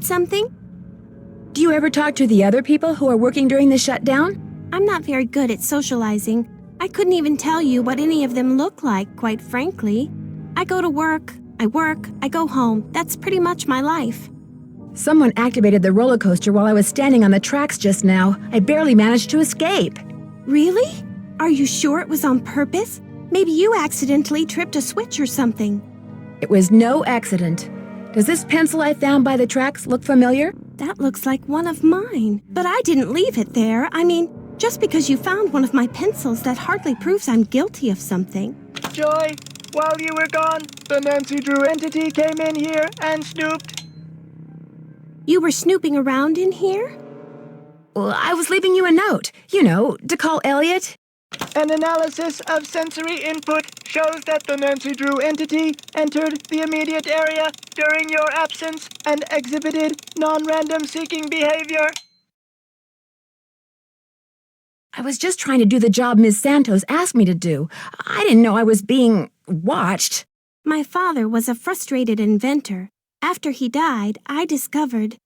need something? Do you ever talk to the other people who are working during the shutdown? I'm not very good at socializing. I couldn't even tell you what any of them look like, quite frankly. I go to work, I go home. That's pretty much my life. Someone activated the roller coaster while I was standing on the tracks just now. I barely managed to escape. Really? Are you sure it was on purpose? Maybe you accidentally tripped a switch or something. It was no accident. Does this pencil I found by the tracks look familiar? That looks like one of mine. But I didn't leave it there. I mean, just because you found one of my pencils, that hardly proves I'm guilty of something. Joy, while you were gone, the Nancy Drew entity came in here and snooped. You were snooping around in here? Well, I was leaving you a note, to call Elliot. An analysis of sensory input shows that the Nancy Drew entity entered the immediate area during your absence and exhibited non-random seeking behavior. I was just trying to do the job Ms. Santos asked me to do. I didn't know I was being watched. My father was a frustrated inventor. After he died, I discovered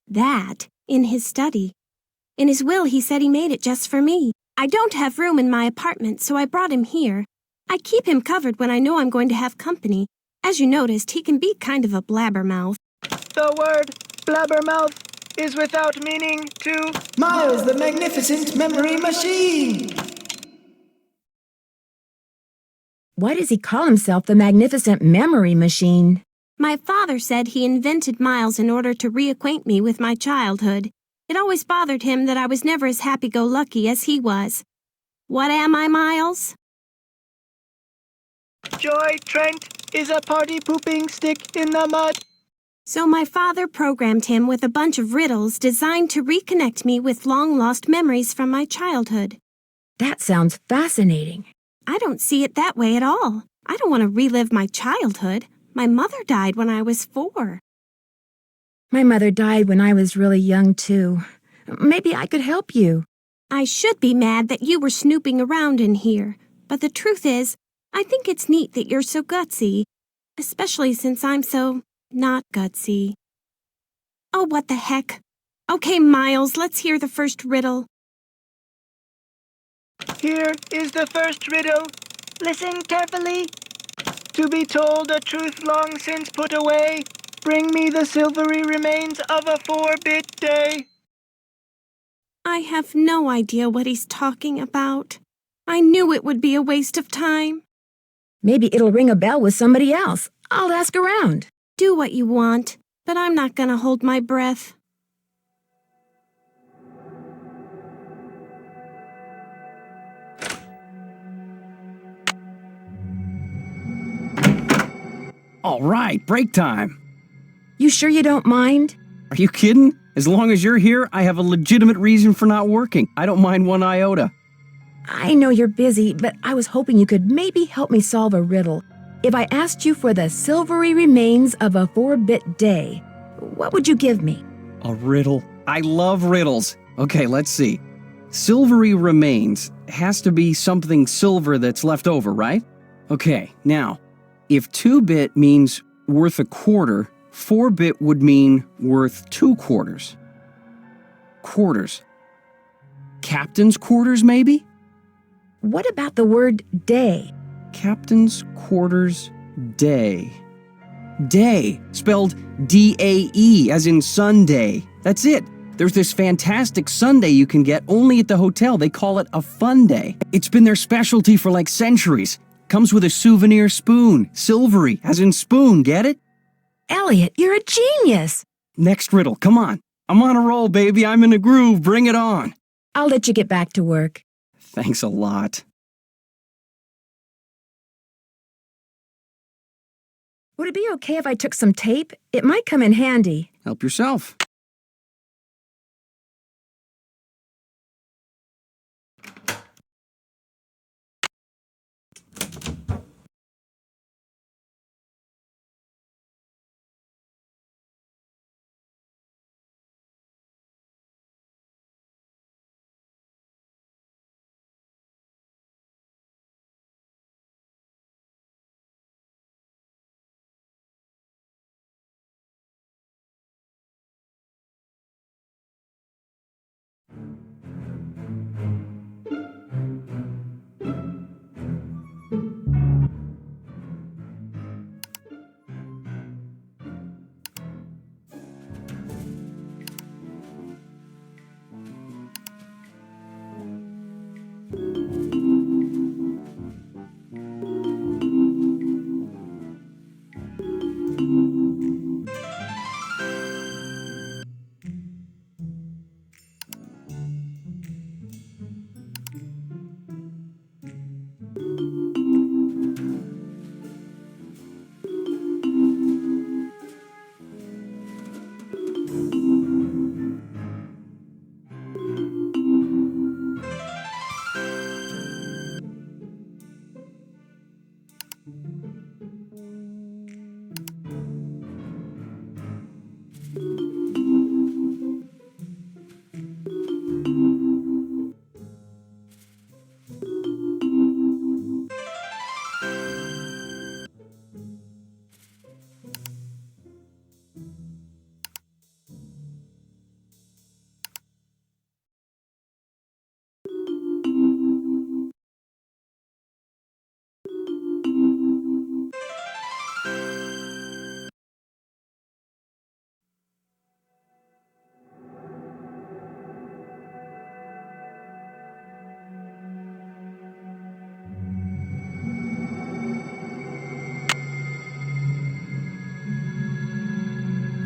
that in his study. In his will, he said he made it just for me. I don't have room in my apartment, so I brought him here. I keep him covered when I know I'm going to have company. As you noticed, he can be kind of a blabbermouth. The word blabbermouth is without meaning to Miles, the magnificent memory machine! Why does he call himself the magnificent memory machine? My father said he invented Miles in order to reacquaint me with my childhood. It always bothered him that I was never as happy-go-lucky as he was. What am I, Miles? Joy Trent is a party-pooping stick in the mud. So my father programmed him with a bunch of riddles designed to reconnect me with long-lost memories from my childhood. That sounds fascinating. I don't see it that way at all. I don't want to relive my childhood. My mother died when I was 4. My mother died when I was really young, too. Maybe I could help you. I should be mad that you were snooping around in here. But the truth is, I think it's neat that you're so gutsy. Especially since I'm so not gutsy. Oh, what the heck. Okay, Miles, let's hear the first riddle. Here is the first riddle. Listen carefully. To be told a truth long since put away, bring me the silvery remains of a 4-bit day. I have no idea what he's talking about. I knew it would be a waste of time. Maybe it'll ring a bell with somebody else. I'll ask around. Do what you want, but I'm not gonna hold my breath. All right, break time. You sure you don't mind? Are you kidding? As long as you're here, I have a legitimate reason for not working. I don't mind one iota. I know you're busy, but I was hoping you could maybe help me solve a riddle. If I asked you for the silvery remains of a 4-bit day, what would you give me? A riddle? I love riddles. Okay, let's see. Silvery remains has to be something silver that's left over, right? Okay, now, if 2-bit means worth a quarter, 4-bit would mean worth 2 quarters. Quarters. Captain's quarters, maybe? What about the word day? Captain's quarters day. Day, spelled D-A-E, as in Sunday. That's it. There's this fantastic sundae you can get only at the hotel. They call it a fun day. It's been their specialty for like centuries. Comes with a souvenir spoon. Silvery, as in spoon, get it? Elliot, you're a genius. Next riddle, come on. I'm on a roll, baby. I'm in a groove. Bring it on. I'll let you get back to work. Thanks a lot. Would it be okay if I took some tape? It might come in handy. Help yourself.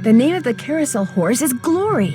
The name of the carousel horse is Glory.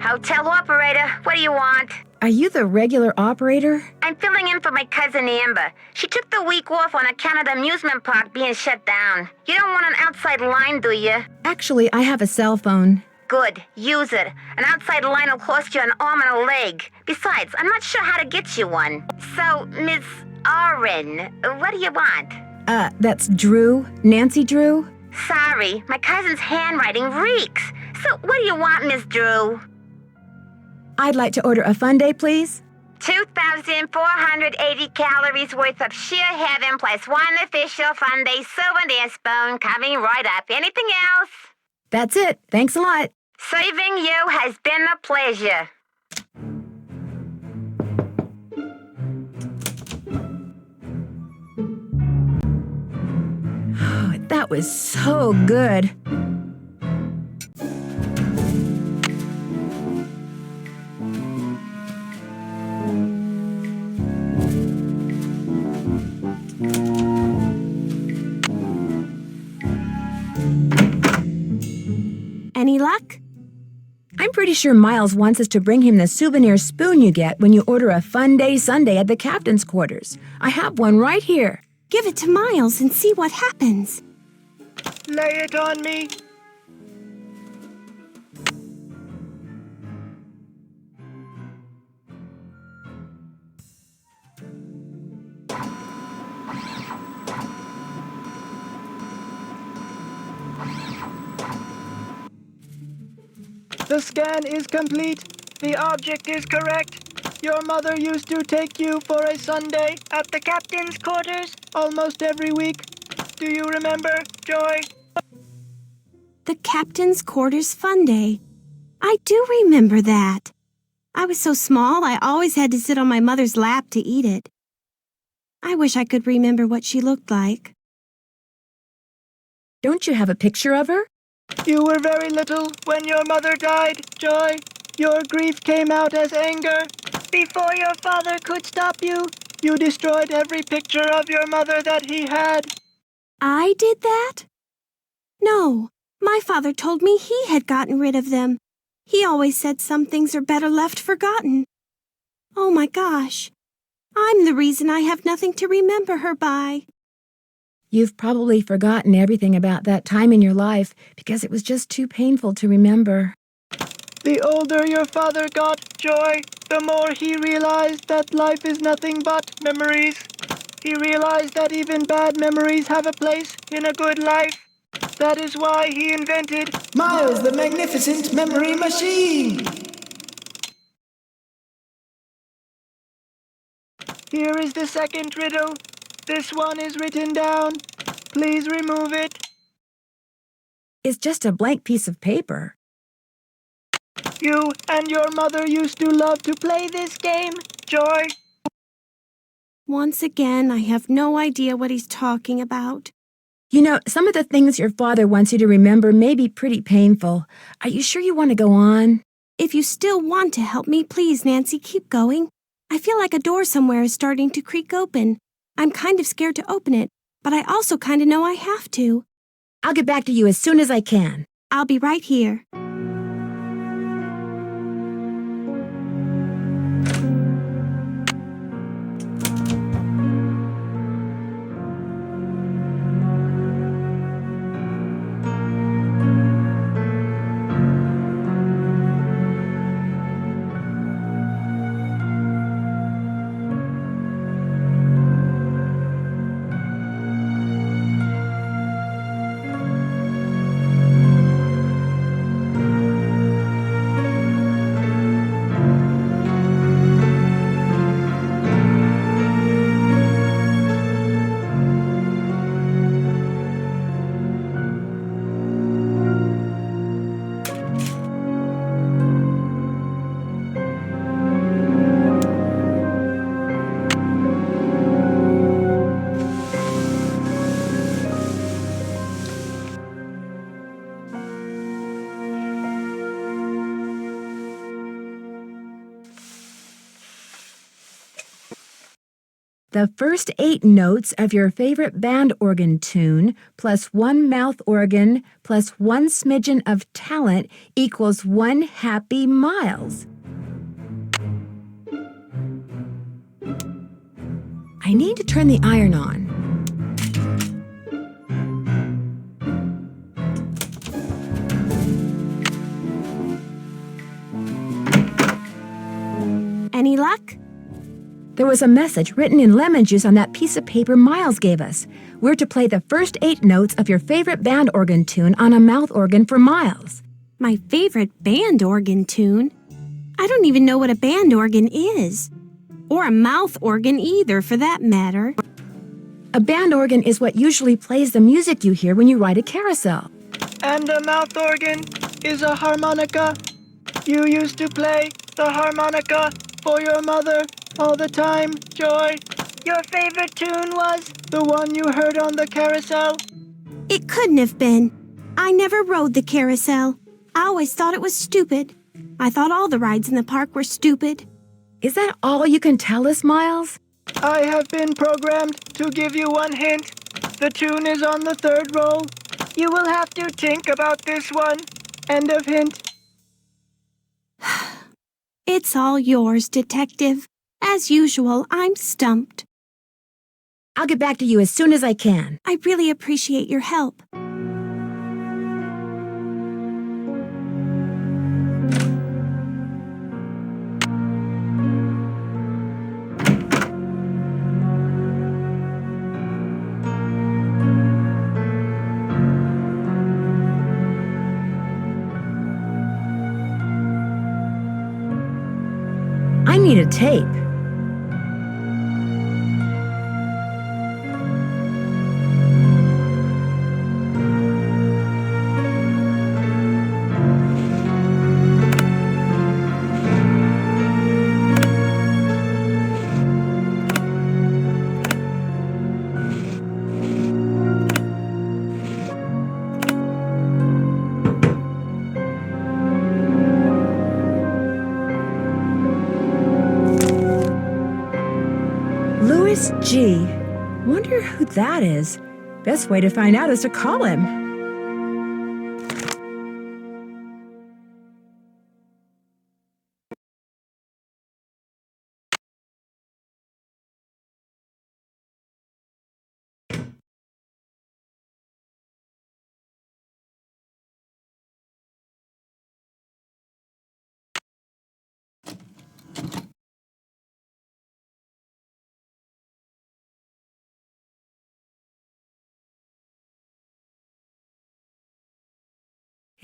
Hotel operator, what do you want? Are you the regular operator? I'm filling in for my cousin Amber. She took the week off on account of the amusement park being shut down. You don't want an outside line, do you? Actually, I have a cell phone. Good, use it. An outside line will cost you an arm and a leg. Besides, I'm not sure how to get you one. So, Miss Oren, what do you want? That's Drew. Nancy Drew? Sorry, my cousin's handwriting reeks. So, what do you want, Miss Drew? I'd like to order a Funday, please. 2,480 calories worth of sheer heaven plus one official Funday souvenir spoon coming right up. Anything else? That's it. Thanks a lot. Serving you has been a pleasure. That was so good. Any luck? I'm pretty sure Miles wants us to bring him the souvenir spoon you get when you order a Funday Sunday at the captain's quarters. I have one right here. Give it to Miles and see what happens. Lay it on me. The scan is complete. The object is correct. Your mother used to take you for a Sunday at the captain's quarters almost every week. Do you remember, Joy? The captain's quarters fun day. I do remember that. I was so small, I always had to sit on my mother's lap to eat it. I wish I could remember what she looked like. Don't you have a picture of her? You were very little when your mother died, Joy. Your grief came out as anger. Before your father could stop you, you destroyed every picture of your mother that he had. I did that? No, my father told me he had gotten rid of them. He always said some things are better left forgotten. Oh my gosh, I'm the reason I have nothing to remember her by. You've probably forgotten everything about that time in your life because it was just too painful to remember. The older your father got, Joy, the more he realized that life is nothing but memories. He realized that even bad memories have a place in a good life. That is why he invented Miles the Magnificent Memory Machine! Here is the second riddle. This one is written down. Please remove it. It's just a blank piece of paper. You and your mother used to love to play this game, Joy. Once again, I have no idea what he's talking about. You know, some of the things your father wants you to remember may be pretty painful. Are you sure you want to go on? If you still want to help me, please, Nancy, keep going. I feel like a door somewhere is starting to creak open. I'm kind of scared to open it, but I also kind of know I have to. I'll get back to you as soon as I can. I'll be right here. The first 8 notes of your favorite band organ tune plus 1 mouth organ plus 1 smidgen of talent equals 1 happy Miles. I need to turn the iron on. Any luck? There was a message written in lemon juice on that piece of paper Miles gave us. We're to play the first 8 notes of your favorite band organ tune on a mouth organ for Miles. My favorite band organ tune? I don't even know what a band organ is. Or a mouth organ either, for that matter. A band organ is what usually plays the music you hear when you ride a carousel. And a mouth organ is a harmonica. You used to play the harmonica for your mother all the time, Joy. Your favorite tune was the one you heard on the carousel? It couldn't have been. I never rode the carousel. I always thought it was stupid. I thought all the rides in the park were stupid. Is that all you can tell us, Miles? I have been programmed to give you one hint. The tune is on the 3rd roll. You will have to think about this one. End of hint. It's all yours, Detective. As usual, I'm stumped. I'll get back to you as soon as I can. I really appreciate your help. I need a tape. Gee, wonder who that is. Best way to find out is to call him.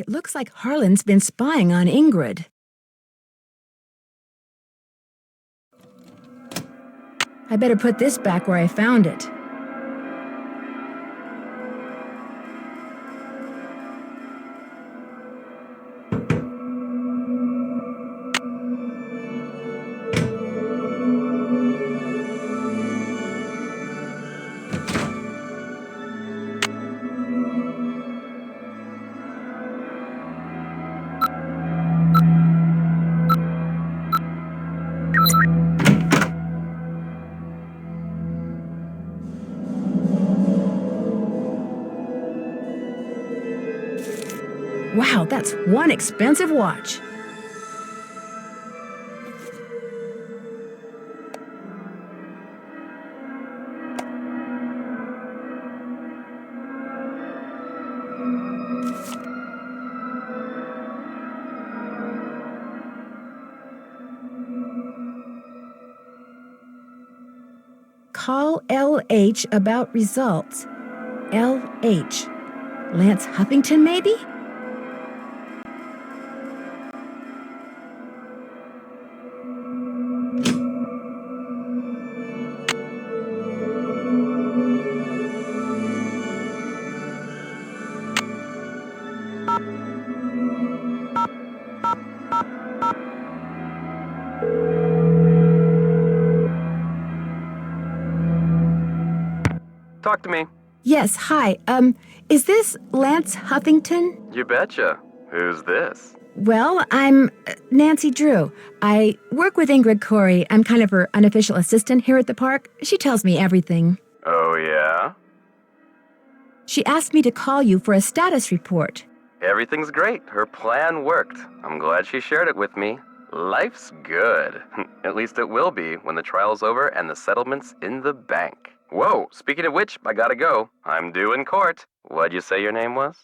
It looks like Harlan's been spying on Ingrid. I better put this back where I found it. Wow, that's one expensive watch. Call LH about results. LH. Lance Huffington, maybe? Talk to me. Yes, hi. Is this Lance Huffington? You betcha. Who's this? Well, I'm Nancy Drew. I work with Ingrid Corey. I'm kind of her unofficial assistant here at the park. She tells me everything. Oh, yeah? She asked me to call you for a status report. Everything's great. Her plan worked. I'm glad she shared it with me. Life's good. At least it will be when the trial's over and the settlement's in the bank. Whoa, speaking of which, I gotta go. I'm due in court. What'd you say your name was?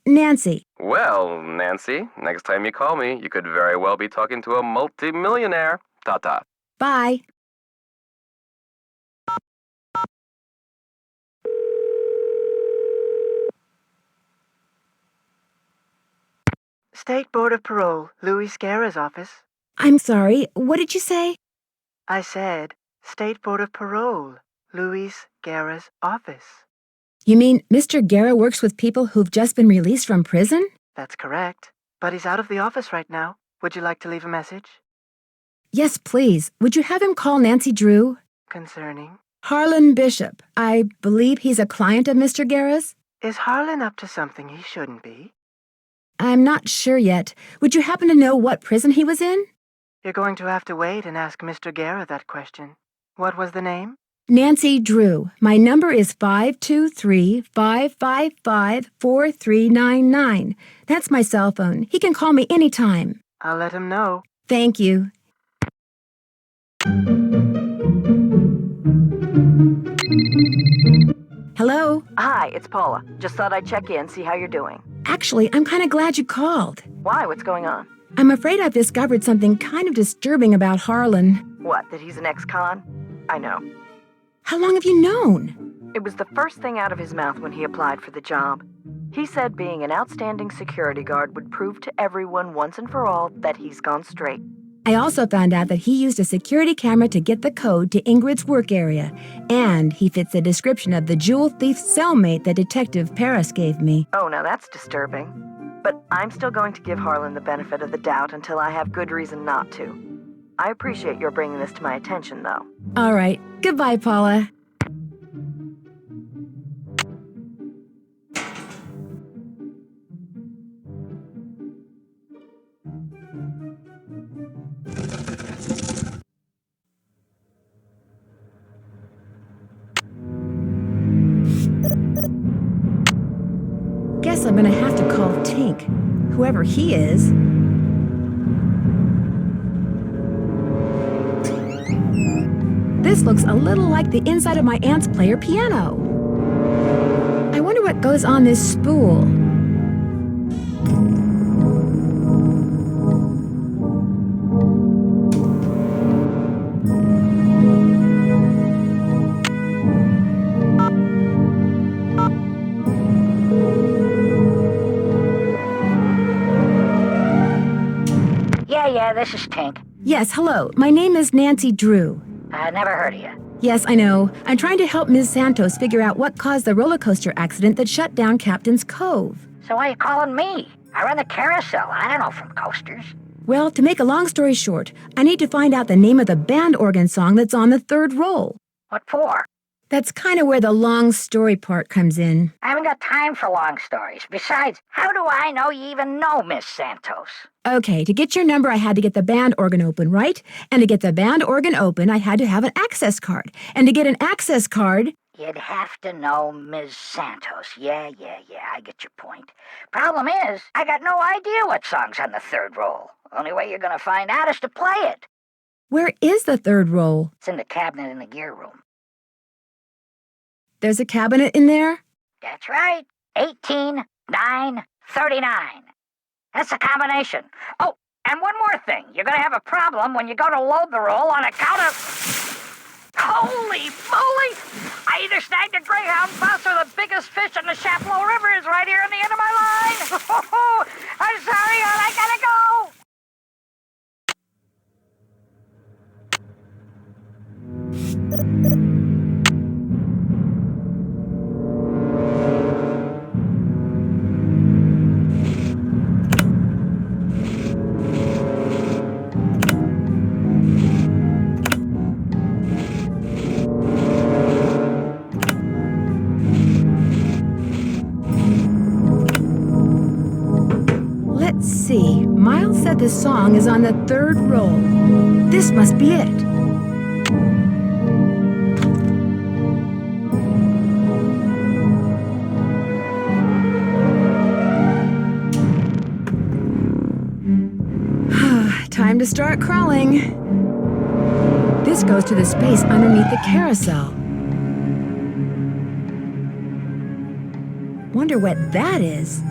Nancy. Well, Nancy, next time you call me, you could very well be talking to a multi-millionaire. Ta-ta. Bye. State Board of Parole, Louis Guerra's office. I'm sorry, what did you say? I said, State Board of Parole, Louis Guerra's office. You mean Mr. Guerra works with people who've just been released from prison? That's correct. But he's out of the office right now. Would you like to leave a message? Yes, please. Would you have him call Nancy Drew? Concerning? Harlan Bishop. I believe he's a client of Mr. Guerra's. Is Harlan up to something he shouldn't be? I'm not sure yet. Would you happen to know what prison he was in? You're going to have to wait and ask Mr. Guerra that question. What was the name? Nancy Drew. My number is 523-555-4399. That's my cell phone. He can call me anytime. I'll let him know. Thank you. Hello? Hi, it's Paula. Just thought I'd check in, see how you're doing. Actually, I'm kind of glad you called. Why? What's going on? I'm afraid I've discovered something kind of disturbing about Harlan. What, that he's an ex-con? I know. How long have you known? It was the first thing out of his mouth when he applied for the job. He said being an outstanding security guard would prove to everyone once and for all that he's gone straight. I also found out that he used a security camera to get the code to Ingrid's work area, and he fits the description of the jewel thief cellmate that Detective Paris gave me. Oh, now that's disturbing. But I'm still going to give Harlan the benefit of the doubt until I have good reason not to. I appreciate your bringing this to my attention, though. All right. Goodbye, Paula. Guess I'm gonna have to call Tink, whoever he is. This looks a little like the inside of my aunt's player piano. I wonder what goes on this spool. Yeah, this is Tink. Yes, hello. My name is Nancy Drew. I never heard of you. Yes, I know. I'm trying to help Ms. Santos figure out what caused the roller coaster accident that shut down Captain's Cove. So why are you calling me? I run the Carousel. I don't know from coasters. Well, to make a long story short, I need to find out the name of the band organ song that's on the third roll. What for? That's kind of where the long story part comes in. I haven't got time for long stories. Besides, how do I know you even know Miss Santos? Okay, to get your number, I had to get the band organ open, right? And to get the band organ open, I had to have an access card. And to get an access card... You'd have to know Ms. Santos. Yeah, I get your point. Problem is, I got no idea what song's on the third roll. Only way you're gonna find out is to play it. Where is the third roll? It's in the cabinet in the gear room. There's a cabinet in there? That's right. 18, 9, 39. That's a combination. Oh, and one more thing. You're going to have a problem when you go to load the roll on account of... Holy moly! I either snagged a greyhound bus or the biggest fish in the Chapleau River is right here in the end of my line. I'm sorry, hon. I gotta go. Let's see. My that this song is on the 3rd roll. This must be it. Time to start crawling. This goes to the space underneath the carousel. Wonder what that is.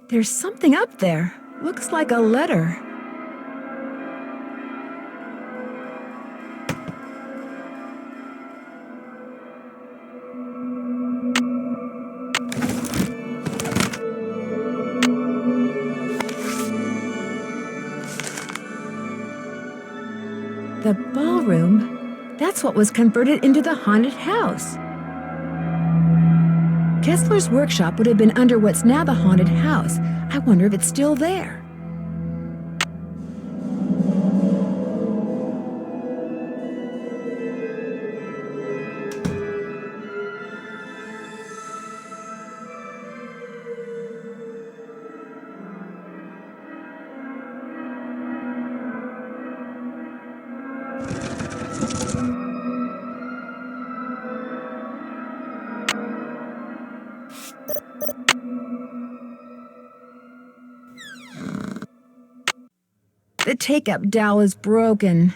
There's something up there. Looks like a letter. The ballroom? That's what was converted into the haunted house. Kessler's workshop would have been under what's now the haunted house. I wonder if it's still there. The take-up dowel is broken.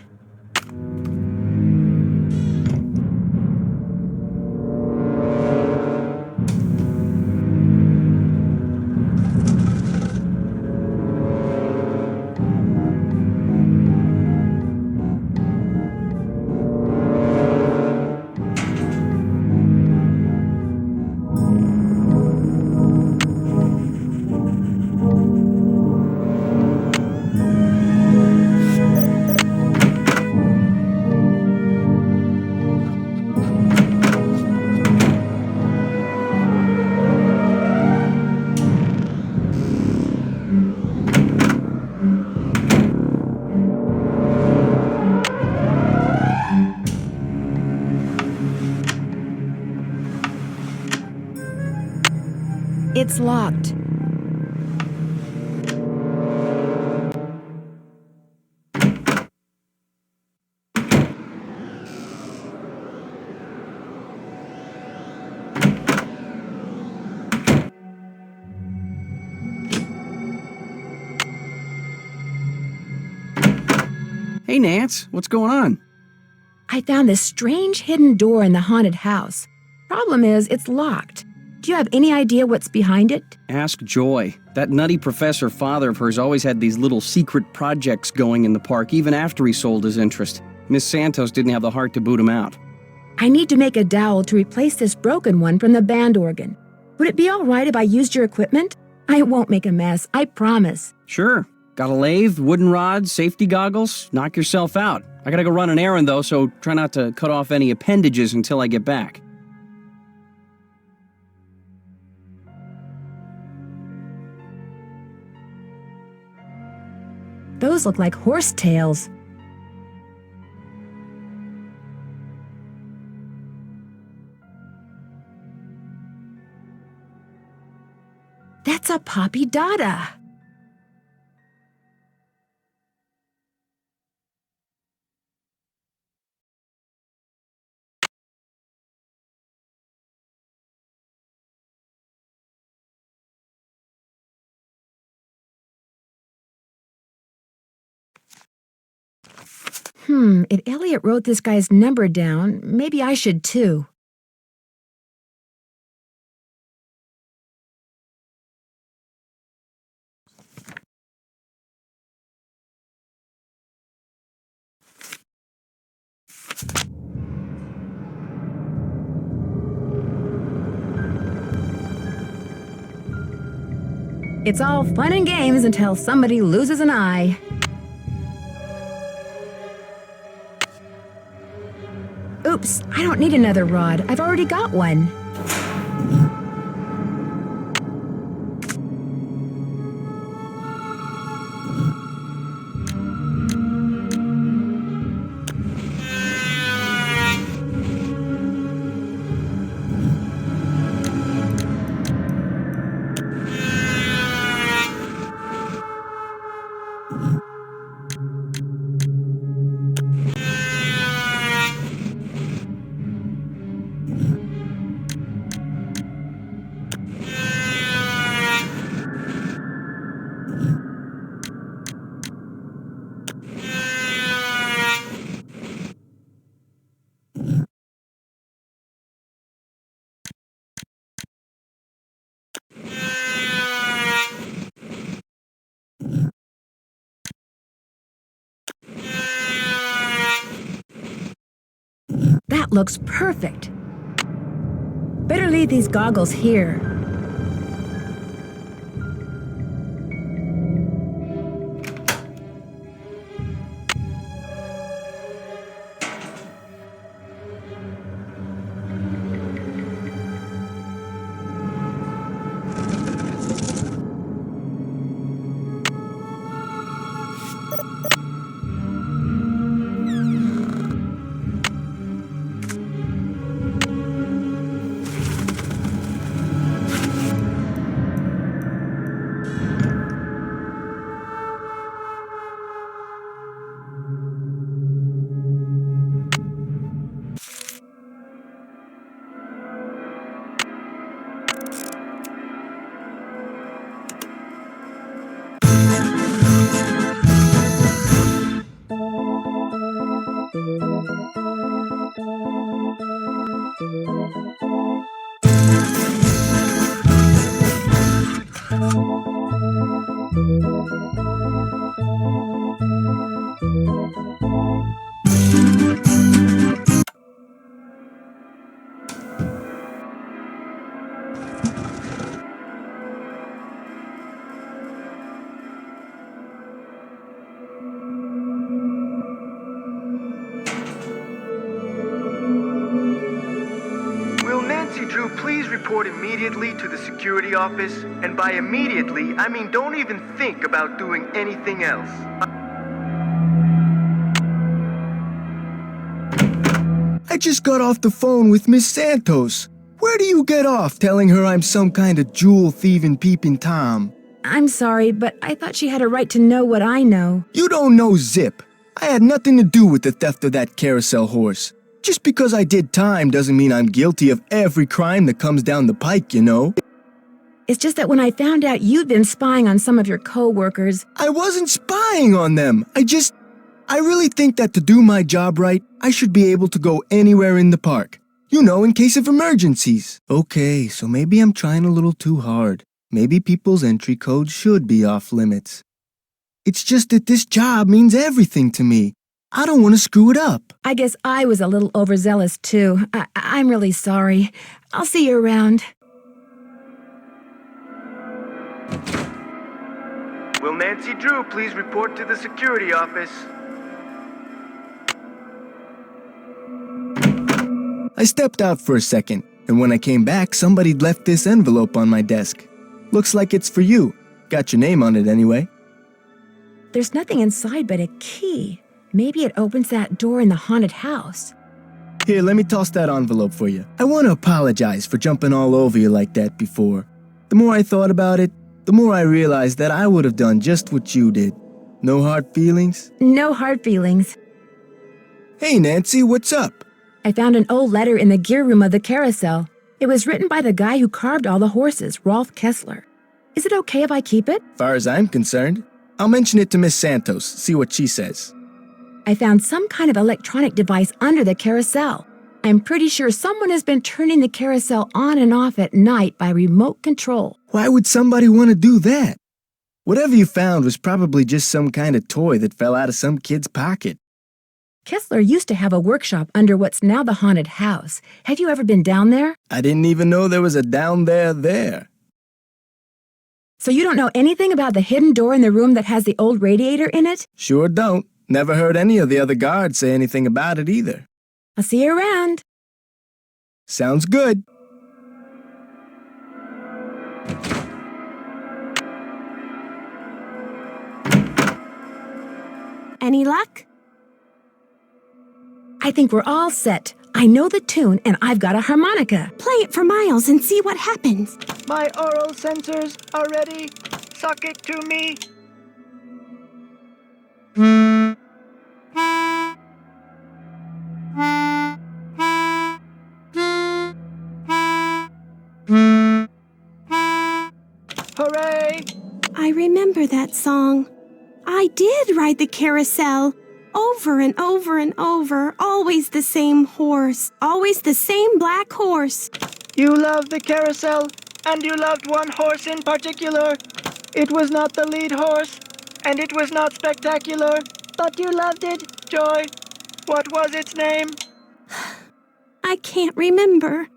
It's locked. Hey, Nance, what's going on? I found this strange hidden door in the haunted house. Problem is, it's locked. Do you have any idea what's behind it? Ask Joy. That nutty professor father of hers always had these little secret projects going in the park, even after he sold his interest. Miss Santos didn't have the heart to boot him out. I need to make a dowel to replace this broken one from the band organ. Would it be all right if I used your equipment? I won't make a mess, I promise. Sure. Got a lathe, wooden rods, safety goggles? Knock yourself out. I gotta go run an errand, though, so try not to cut off any appendages until I get back. Those look like horse tails. That's a Poppy Dada. If Elliot wrote this guy's number down, maybe I should too. It's all fun and games until somebody loses an eye. Oops, I don't need another rod. I've already got one. looks perfect. Better leave these goggles here. Please report immediately to the security office, and by immediately, I mean don't even think about doing anything else. I just got off the phone with Miss Santos. Where do you get off telling her I'm some kind of jewel-thieving peeping Tom? I'm sorry, but I thought she had a right to know what I know. You don't know zip. I had nothing to do with the theft of that carousel horse. Just because I did time doesn't mean I'm guilty of every crime that comes down the pike, you know? It's just that when I found out you'd been spying on some of your co-workers... I wasn't spying on them. I really think that to do my job right, I should be able to go anywhere in the park. You know, in case of emergencies. Okay, so maybe I'm trying a little too hard. Maybe people's entry codes should be off limits. It's just that this job means everything to me. I don't want to screw it up. I guess I was a little overzealous, too. I'm really sorry. I'll see you around. Will Nancy Drew please report to the security office? I stepped out for a second, and when I came back, somebody'd left this envelope on my desk. Looks like it's for you. Got your name on it anyway. There's nothing inside but a key. Maybe it opens that door in the haunted house. Here, let me toss that envelope for you. I want to apologize for jumping all over you like that before. The more I thought about it, the more I realized that I would have done just what you did. No hard feelings? No hard feelings. Hey, Nancy, what's up? I found an old letter in the gear room of the Carousel. It was written by the guy who carved all the horses, Rolf Kessler. Is it okay if I keep it? Far as I'm concerned. I'll mention it to Miss Santos, see what she says. I found some kind of electronic device under the Carousel. I'm pretty sure someone has been turning the Carousel on and off at night by remote control. Why would somebody want to do that? Whatever you found was probably just some kind of toy that fell out of some kid's pocket. Kessler used to have a workshop under what's now the haunted house. Have you ever been down there? I didn't even know there was a down there. So you don't know anything about the hidden door in the room that has the old radiator in it? Sure don't. Never heard any of the other guards say anything about it either. I'll see you around. Sounds good. Any luck? I think we're all set. I know the tune and I've got a harmonica. Play it for Miles and see what happens. My oral sensors are ready. Suck it to me. Hooray! I remember that song. I did ride the carousel. Over and over and over. Always the same horse. Always the same black horse. You loved the carousel, and you loved one horse in particular. It was not the lead horse, and it was not spectacular, but you loved it, Joy. What was its name? I can't remember.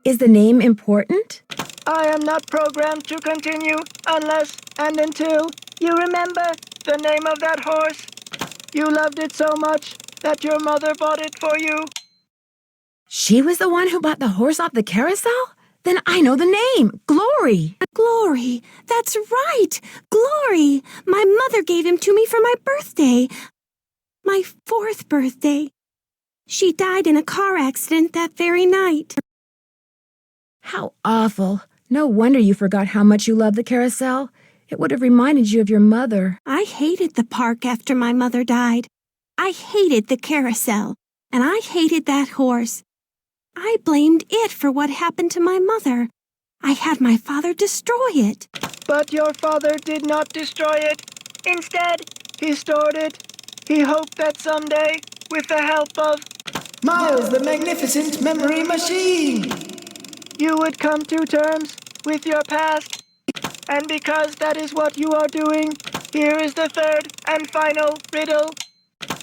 Is the name important? I am not programmed to continue unless and until you remember the name of that horse. You loved it so much that your mother bought it for you. She was the one who bought the horse off the carousel? Then I know the name. Glory. Glory. That's right. Glory. My mother gave him to me for my birthday. My 4th birthday. She died in a car accident that very night. How awful. No wonder you forgot how much you loved the carousel. It would have reminded you of your mother. I hated the park after my mother died. I hated the carousel, and I hated that horse. I blamed it for what happened to my mother. I had my father destroy it. But your father did not destroy it. Instead, he stored it. He hoped that someday, with the help of Miles, the magnificent memory machine, you would come to terms with your past. And because that is what you are doing, here is the 3rd and final riddle.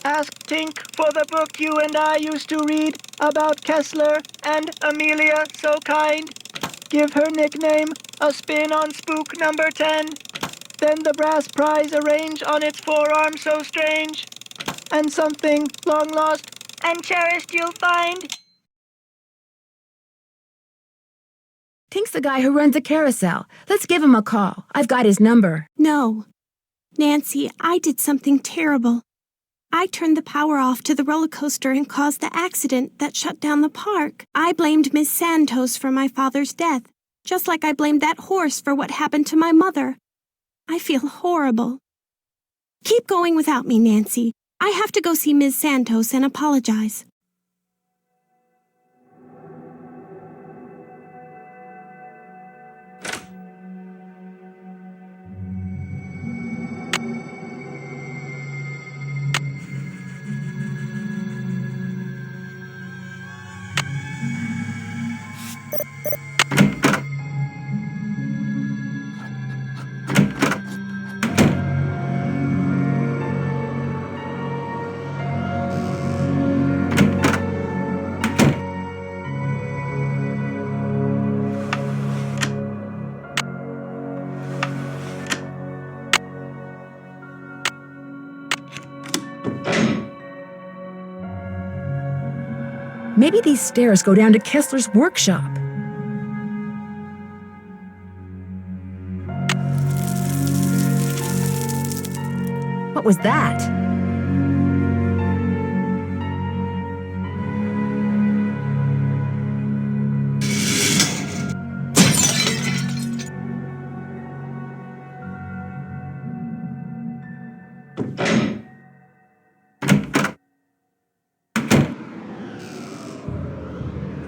Ask Tink for the book you and I used to read about Kessler and Amelia So Kind. Give her nickname a spin on spook number 10. Then the brass prize arrange on its forearm so strange. And something long lost and cherished you'll find. Tink's the guy who runs the carousel. Let's give him a call. I've got his number. No. Nancy, I did something terrible. I turned the power off to the roller coaster and caused the accident that shut down the park. I blamed Miss Santos for my father's death, just like I blamed that horse for what happened to my mother. I feel horrible. Keep going without me, Nancy. I have to go see Miss Santos and apologize. Maybe these stairs go down to Kessler's workshop. What was that?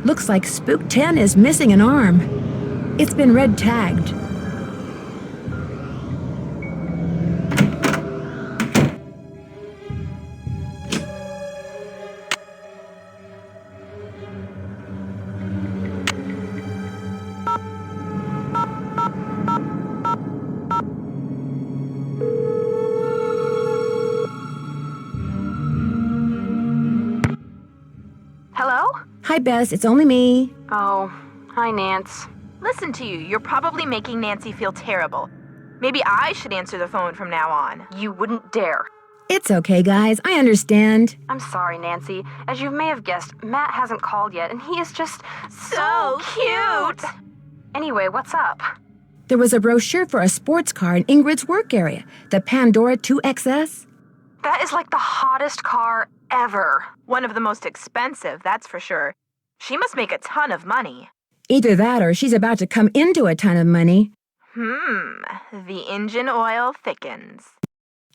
Looks like Spook 10 is missing an arm. It's been red tagged. Hello? Hi, Bess. It's only me. Oh, hi, Nance. Listen to you. You're probably making Nancy feel terrible. Maybe I should answer the phone from now on. You wouldn't dare. It's okay, guys. I understand. I'm sorry, Nancy. As you may have guessed, Matt hasn't called yet, and he is just so cute. Anyway, what's up? There was a brochure for a sports car in Ingrid's work area, the Pandora 2XS. That is like the hottest car ever. One of the most expensive, that's for sure. She must make a ton of money. Either that or she's about to come into a ton of money. The engine oil thickens.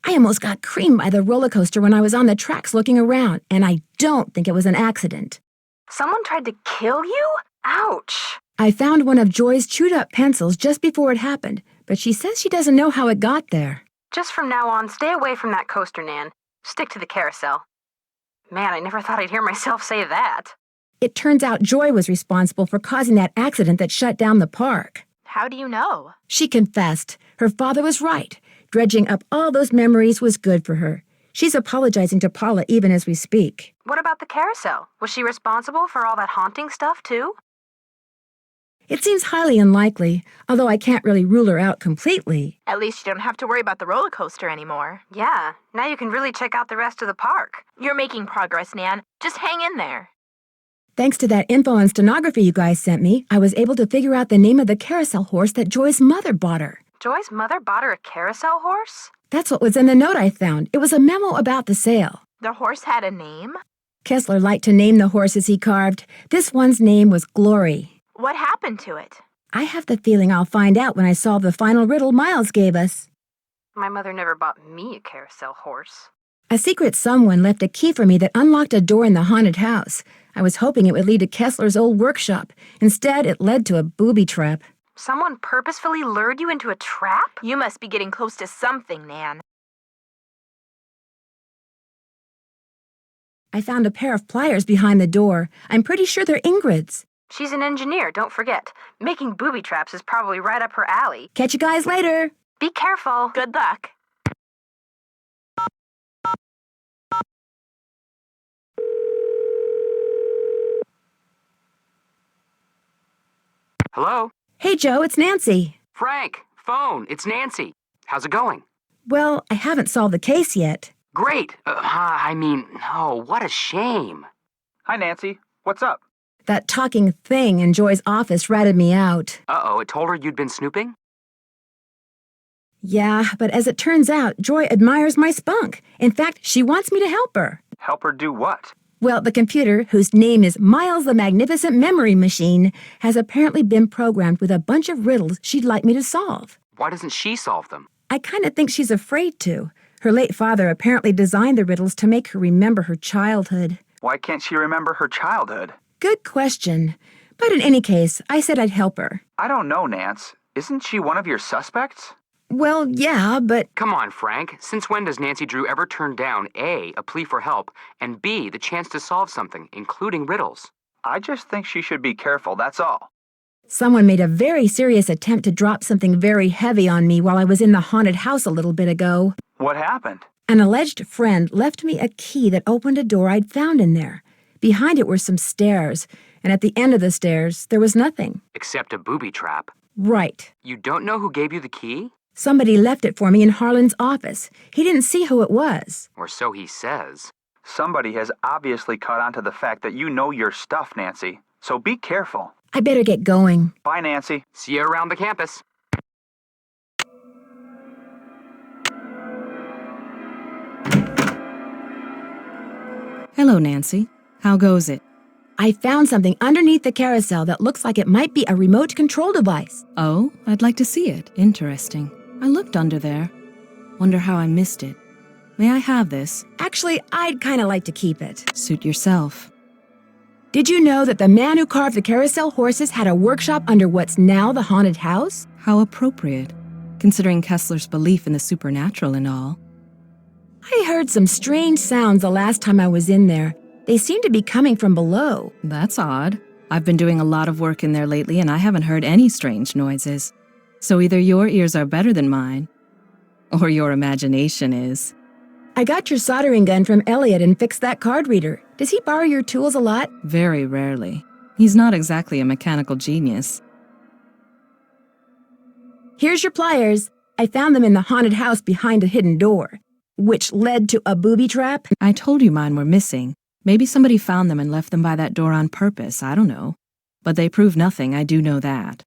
I almost got creamed by the roller coaster when I was on the tracks looking around, and I don't think it was an accident. Someone tried to kill you? Ouch. I found one of Joy's chewed-up pencils just before it happened, but she says she doesn't know how it got there. Just from now on, stay away from that coaster, Nan. Stick to the carousel. Man, I never thought I'd hear myself say that. It turns out Joy was responsible for causing that accident that shut down the park. How do you know? She confessed. Her father was right. Dredging up all those memories was good for her. She's apologizing to Paula even as we speak. What about the carousel? Was she responsible for all that haunting stuff, too? It seems highly unlikely, although I can't really rule her out completely. At least you don't have to worry about the roller coaster anymore. Yeah, now you can really check out the rest of the park. You're making progress, Nan. Just hang in there. Thanks to that info on stenography you guys sent me, I was able to figure out the name of the carousel horse that Joy's mother bought her. Joy's mother bought her a carousel horse? That's what was in the note I found. It was a memo about the sale. The horse had a name? Kessler liked to name the horses he carved. This one's name was Glory. What happened to it? I have the feeling I'll find out when I solve the final riddle Miles gave us. My mother never bought me a carousel horse. A secret someone left a key for me that unlocked a door in the haunted house. I was hoping it would lead to Kessler's old workshop. Instead, it led to a booby trap. Someone purposefully lured you into a trap? You must be getting close to something, Nan. I found a pair of pliers behind the door. I'm pretty sure they're Ingrid's. She's an engineer, don't forget. Making booby traps is probably right up her alley. Catch you guys later. Be careful. Good luck. Hello? Hey, Joe, it's Nancy. Frank, phone, it's Nancy. How's it going? Well, I haven't solved the case yet. Great. Oh, what a shame. Hi, Nancy. What's up? That talking thing in Joy's office ratted me out. Uh-oh, it told her you'd been snooping? Yeah, but as it turns out, Joy admires my spunk. In fact, she wants me to help her. Help her do what? Well, the computer, whose name is Miles the Magnificent Memory Machine, has apparently been programmed with a bunch of riddles she'd like me to solve. Why doesn't she solve them? I kind of think she's afraid to. Her late father apparently designed the riddles to make her remember her childhood. Why can't she remember her childhood? Good question. But in any case, I said I'd help her. I don't know, Nance. Isn't she one of your suspects? Well, yeah, but... Come on, Frank. Since when does Nancy Drew ever turn down A, a plea for help, and B, the chance to solve something, including riddles? I just think she should be careful, that's all. Someone made a very serious attempt to drop something very heavy on me while I was in the haunted house a little bit ago. What happened? An alleged friend left me a key that opened a door I'd found in there. Behind it were some stairs, and at the end of the stairs, there was nothing. Except a booby trap. Right. You don't know who gave you the key? Somebody left it for me in Harlan's office. He didn't see who it was. Or so he says. Somebody has obviously caught on to the fact that you know your stuff, Nancy. So be careful. I better get going. Bye, Nancy. See you around the campus. Hello, Nancy. How goes it? I found something underneath the carousel that looks like it might be a remote control device. Oh, I'd like to see it. Interesting. I looked under there. Wonder how I missed it. May I have this? Actually, I'd kind of like to keep it. Suit yourself. Did you know that the man who carved the carousel horses had a workshop under what's now the haunted house? How appropriate, considering Kessler's belief in the supernatural and all. I heard some strange sounds the last time I was in there. They seem to be coming from below. That's odd. I've been doing a lot of work in there lately and I haven't heard any strange noises. So either your ears are better than mine, or your imagination is. I got your soldering gun from Elliot and fixed that card reader. Does he borrow your tools a lot? Very rarely. He's not exactly a mechanical genius. Here's your pliers. I found them in the haunted house behind a hidden door, which led to a booby trap. I told you mine were missing. Maybe somebody found them and left them by that door on purpose, I don't know. But they prove nothing, I do know that.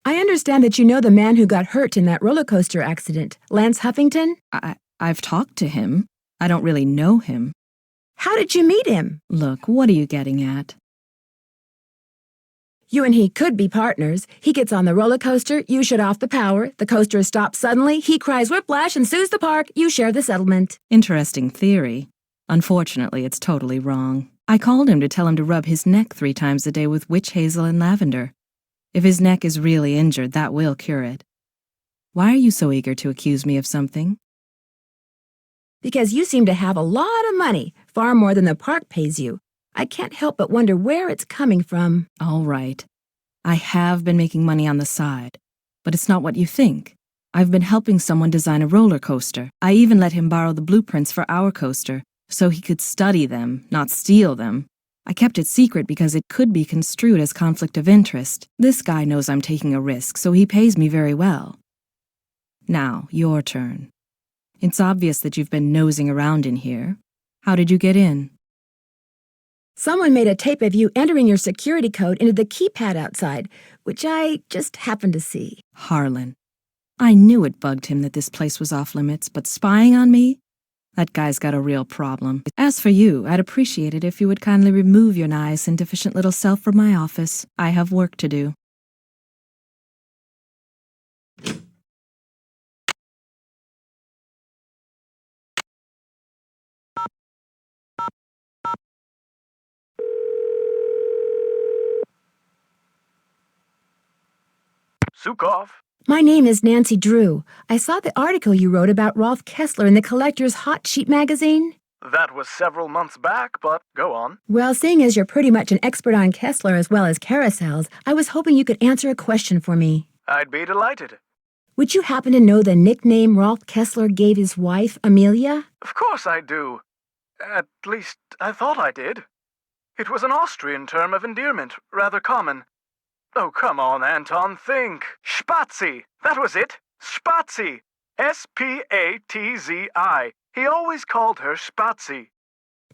I understand that you know the man who got hurt in that roller coaster accident, Lance Huffington? I've talked to him. I don't really know him. How did you meet him? Look, what are you getting at? You and he could be partners. He gets on the roller coaster, you shut off the power, the coaster stops suddenly, he cries whiplash and sues the park, you share the settlement. Interesting theory. Unfortunately, it's totally wrong. I called him to tell him to rub his neck 3 times a day with witch hazel and lavender. If his neck is really injured, that will cure it. Why are you so eager to accuse me of something? Because you seem to have a lot of money, far more than the park pays you. I can't help but wonder where it's coming from. All right. I have been making money on the side, but it's not what you think. I've been helping someone design a roller coaster. I even let him borrow the blueprints for our coaster, so he could study them, not steal them. I kept it secret because it could be construed as conflict of interest. This guy knows I'm taking a risk, so he pays me very well. Now, your turn. It's obvious that you've been nosing around in here. How did you get in? Someone made a tape of you entering your security code into the keypad outside, which I just happened to see. Harlan. I knew it bugged him that this place was off limits, but spying on me? That guy's got a real problem. As for you, I'd appreciate it if you would kindly remove your nice and deficient little self from my office. I have work to do. Sukov. My name is Nancy Drew. I saw the article you wrote about Rolf Kessler in the Collector's Hot Sheet magazine. That was several months back, but go on. Well, seeing as you're pretty much an expert on Kessler as well as carousels, I was hoping you could answer a question for me. I'd be delighted. Would you happen to know the nickname Rolf Kessler gave his wife, Amelia? Of course I do. At least, I thought I did. It was an Austrian term of endearment, rather common. Oh, come on, Anton, think. Spazi. That was it. Spazi. S-P-A-T-Z-I. He always called her Spazi.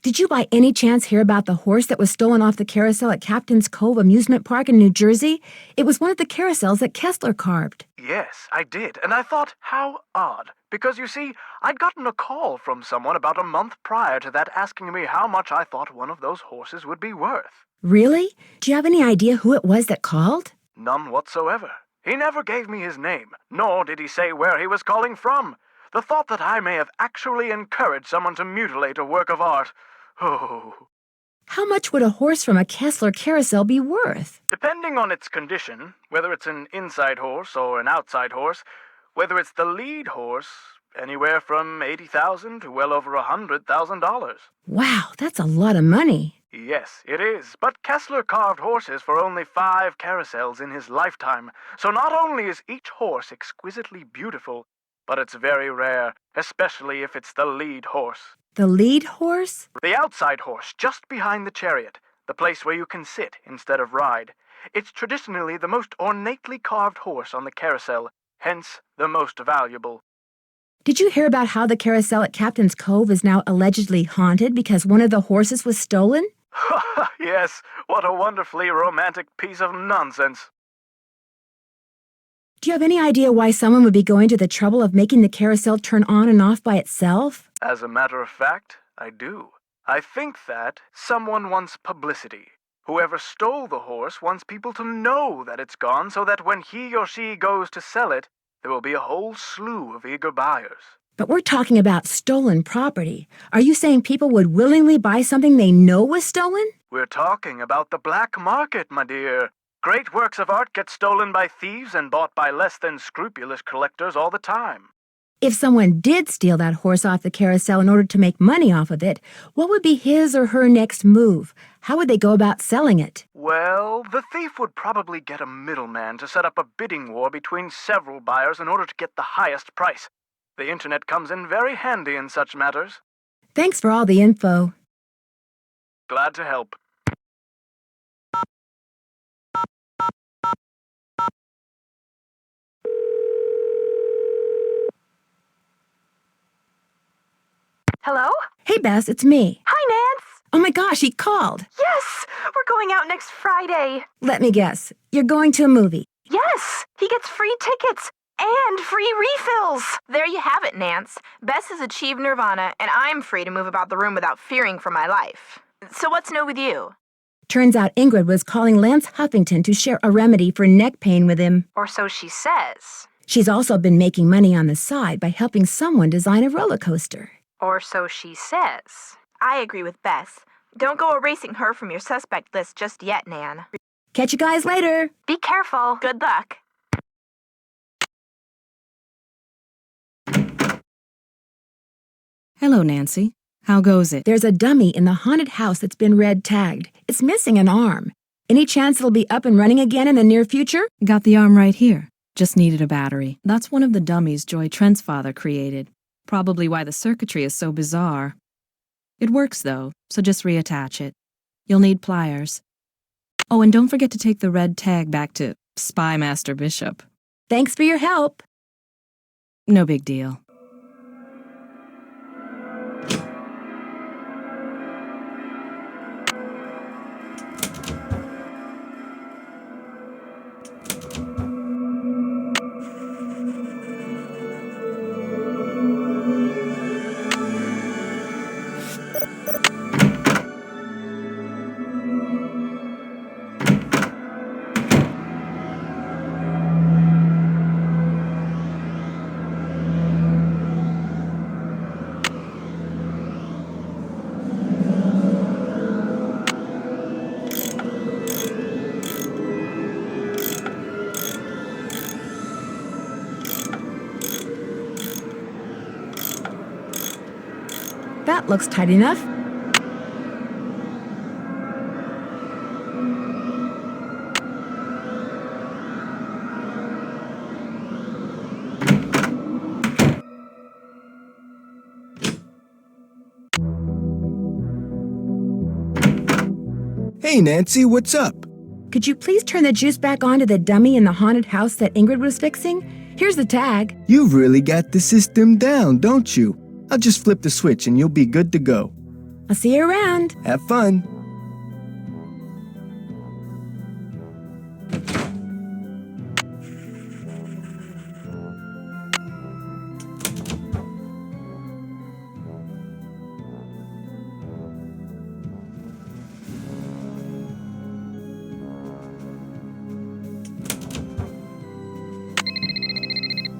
Did you by any chance hear about the horse that was stolen off the carousel at Captain's Cove Amusement Park in New Jersey? It was one of the carousels that Kessler carved. Yes, I did, and I thought, how odd. Because, you see, I'd gotten a call from someone about a month prior to that asking me how much I thought one of those horses would be worth. Really? Do you have any idea who it was that called? None whatsoever. He never gave me his name, nor did he say where he was calling from. The thought that I may have actually encouraged someone to mutilate a work of art. Oh. How much would a horse from a Kessler carousel be worth? Depending on its condition, whether it's an inside horse or an outside horse, whether it's the lead horse, anywhere from $80,000 to well over $100,000. Wow, that's a lot of money. Yes, it is, but Kessler carved horses for only 5 carousels in his lifetime, so not only is each horse exquisitely beautiful, but it's very rare, especially if it's the lead horse. The lead horse? The outside horse, just behind the chariot, the place where you can sit instead of ride. It's traditionally the most ornately carved horse on the carousel, hence the most valuable. Did you hear about how the carousel at Captain's Cove is now allegedly haunted because one of the horses was stolen? Yes, what a wonderfully romantic piece of nonsense. Do you have any idea why someone would be going to the trouble of making the carousel turn on and off by itself? As a matter of fact, I do. I think that someone wants publicity. Whoever stole the horse wants people to know that it's gone so that when he or she goes to sell it, there will be a whole slew of eager buyers. But we're talking about stolen property. Are you saying people would willingly buy something they know was stolen? We're talking about the black market, my dear. Great works of art get stolen by thieves and bought by less than scrupulous collectors all the time. If someone did steal that horse off the carousel in order to make money off of it, what would be his or her next move? How would they go about selling it? Well, the thief would probably get a middleman to set up a bidding war between several buyers in order to get the highest price. The internet comes in very handy in such matters. Thanks for all the info. Glad to help. Hello? Hey, Bess, it's me. Hi, Nance. Oh my gosh, he called. Yes, we're going out next Friday. Let me guess. You're going to a movie. Yes, he gets free tickets and free refills. There you have it, Nance. Bess has achieved nirvana, and I'm free to move about the room without fearing for my life. So what's new with you? Turns out Ingrid was calling Lance Huffington to share a remedy for neck pain with him. Or so she says. She's also been making money on the side by helping someone design a roller coaster. Or so she says. I agree with Bess. Don't go erasing her from your suspect list just yet, Nan. Catch you guys later. Be careful. Good luck. Hello, Nancy. How goes it? There's a dummy in the haunted house that's been red tagged. It's missing an arm. Any chance it'll be up and running again in the near future? Got the arm right here. Just needed a battery. That's one of the dummies Joy Trent's father created. Probably why the circuitry is so bizarre. It works though, so just reattach it. You'll need pliers. Oh, and don't forget to take the red tag back to Spy Master Bishop. Thanks for your help. No big deal. That looks tight enough. Hey, Nancy, what's up? Could you please turn the juice back on to the dummy in the haunted house that Ingrid was fixing? Here's the tag. You've really got the system down, don't you? I'll just flip the switch and you'll be good to go. I'll see you around. Have fun.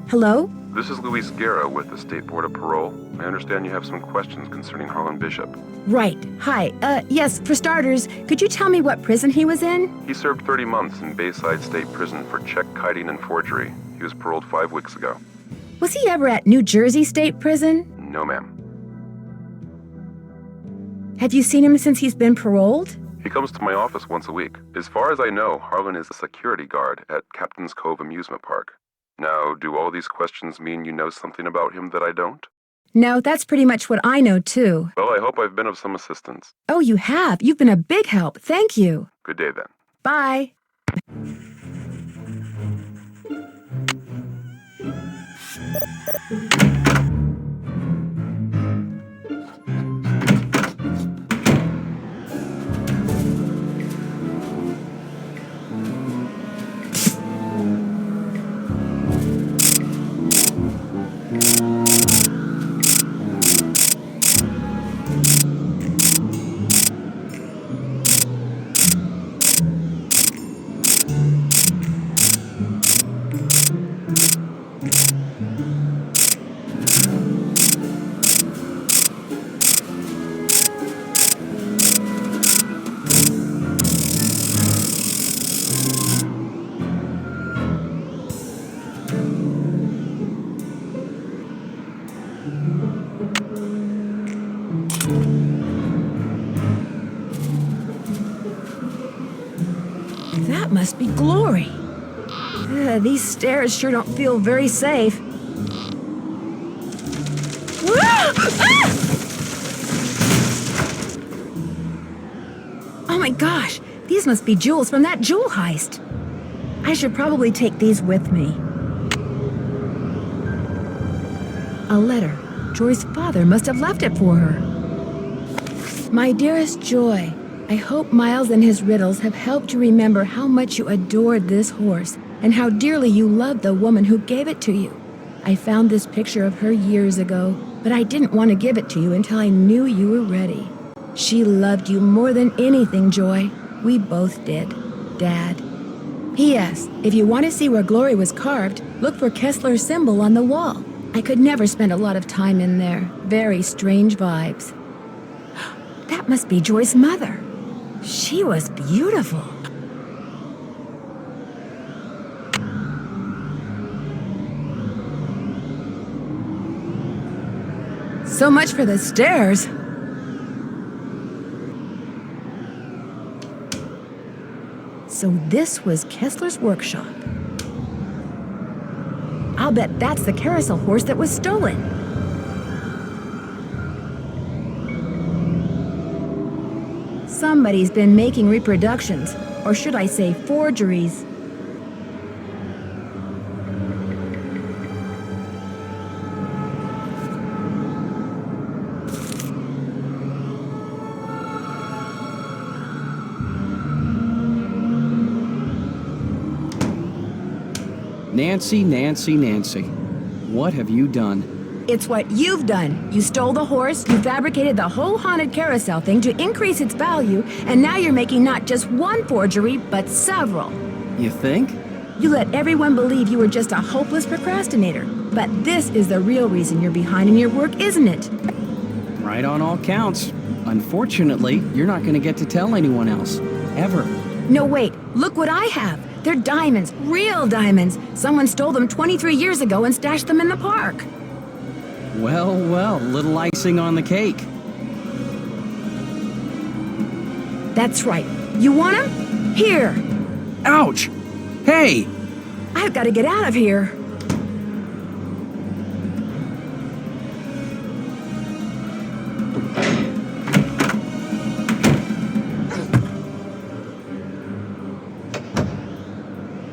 Hello? This is Luis Guerra with the State Board of Parole. I understand you have some questions concerning Harlan Bishop. Right. Hi. Yes, for starters, could you tell me what prison he was in? He served 30 months in Bayside State Prison for check kiting and forgery. He was paroled 5 weeks ago. Was he ever at New Jersey State Prison? No, ma'am. Have you seen him since he's been paroled? He comes to my office once a week. As far as I know, Harlan is a security guard at Captain's Cove Amusement Park. Now, do all these questions mean you know something about him that I don't? No, that's pretty much what I know, too. Well, I hope I've been of some assistance. Oh, you have. You've been a big help. Thank you. Good day, then. Bye. That must be Glory. These stairs sure don't feel very safe. Oh my gosh, these must be jewels from that jewel heist. I should probably take these with me. A letter. Joy's father must have left it for her. My dearest Joy, I hope Miles and his riddles have helped you remember how much you adored this horse and how dearly you loved the woman who gave it to you. I found this picture of her years ago, but I didn't want to give it to you until I knew you were ready. She loved you more than anything, Joy. We both did. Dad. P.S. If you want to see where Glory was carved, look for Kessler's symbol on the wall. I could never spend a lot of time in there. Very strange vibes. That must be Joy's mother. She was beautiful. So much for the stairs. So this was Kessler's workshop. I'll bet that's the carousel horse that was stolen. Somebody's been making reproductions, or should I say forgeries. Nancy, Nancy, Nancy. What have you done? It's what you've done. You stole the horse, you fabricated the whole haunted carousel thing to increase its value, and now you're making not just one forgery, but several. You think? You let everyone believe you were just a hopeless procrastinator. But this is the real reason you're behind in your work, isn't it? Right on all counts. Unfortunately, you're not going to get to tell anyone else. Ever. No, wait. Look what I have. They're diamonds. Real diamonds. Someone stole them 23 years ago and stashed them in the park. Well, well, little icing on the cake. That's right. You want them? Here. Ouch! Hey! I've got to get out of here.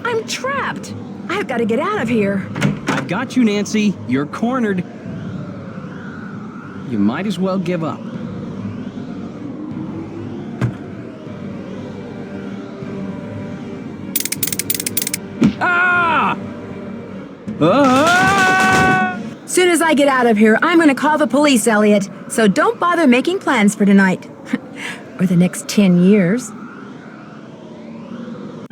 I'm trapped. I've got to get out of here. I've got you, Nancy. You're cornered. You might as well give up. Ah! Ah! Soon as I get out of here, I'm going to call the police, Elliot. So don't bother making plans for tonight. Or the next 10 years.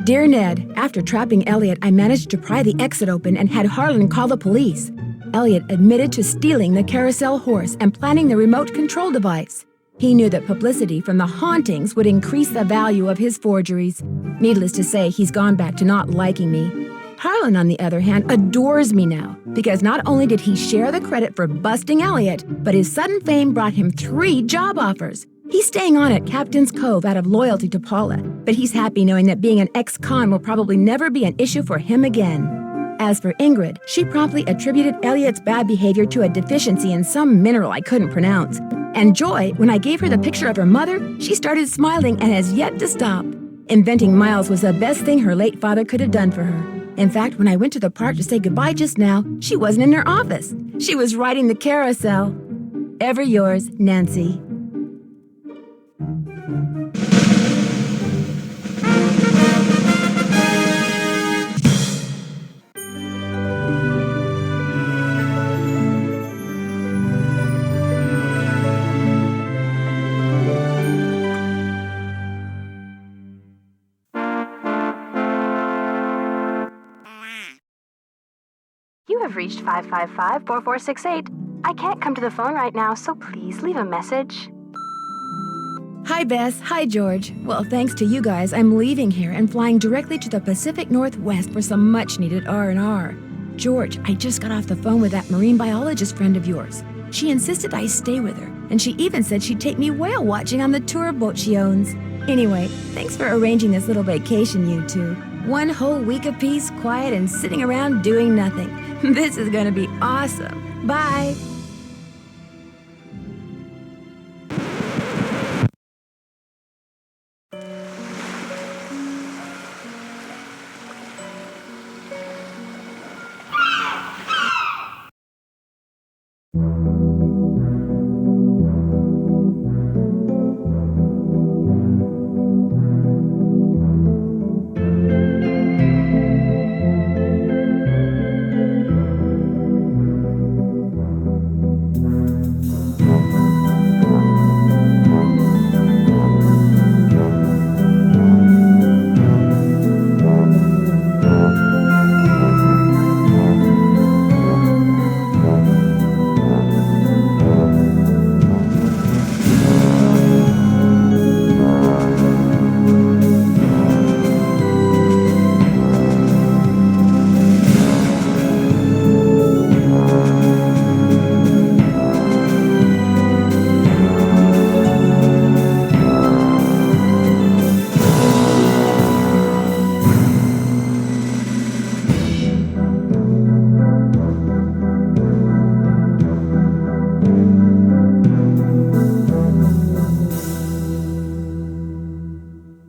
Dear Ned, after trapping Elliot, I managed to pry the exit open and had Harlan call the police. Elliot admitted to stealing the carousel horse and planning the remote control device. He knew that publicity from the hauntings would increase the value of his forgeries. Needless to say, he's gone back to not liking me. Harlan, on the other hand, adores me now, because not only did he share the credit for busting Elliot, but his sudden fame brought him 3 job offers. He's staying on at Captain's Cove out of loyalty to Paula, but he's happy knowing that being an ex-con will probably never be an issue for him again. As for Ingrid, she promptly attributed Elliot's bad behavior to a deficiency in some mineral I couldn't pronounce. And Joy, when I gave her the picture of her mother, she started smiling and has yet to stop. Inventing Miles was the best thing her late father could have done for her. In fact, when I went to the park to say goodbye just now, she wasn't in her office. She was riding the carousel. Ever yours, Nancy. You have reached 555-4468. I can't come to the phone right now, so please leave a message. Hi, Bess. Hi, George. Well, thanks to you guys, I'm leaving here and flying directly to the Pacific Northwest for some much-needed R&R. George, I just got off the phone with that marine biologist friend of yours. She insisted I stay with her, and she even said she'd take me whale watching on the tour boat she owns. Anyway, thanks for arranging this little vacation, you two. 1 whole week of peace, quiet, and sitting around doing nothing. This is gonna be awesome. Bye!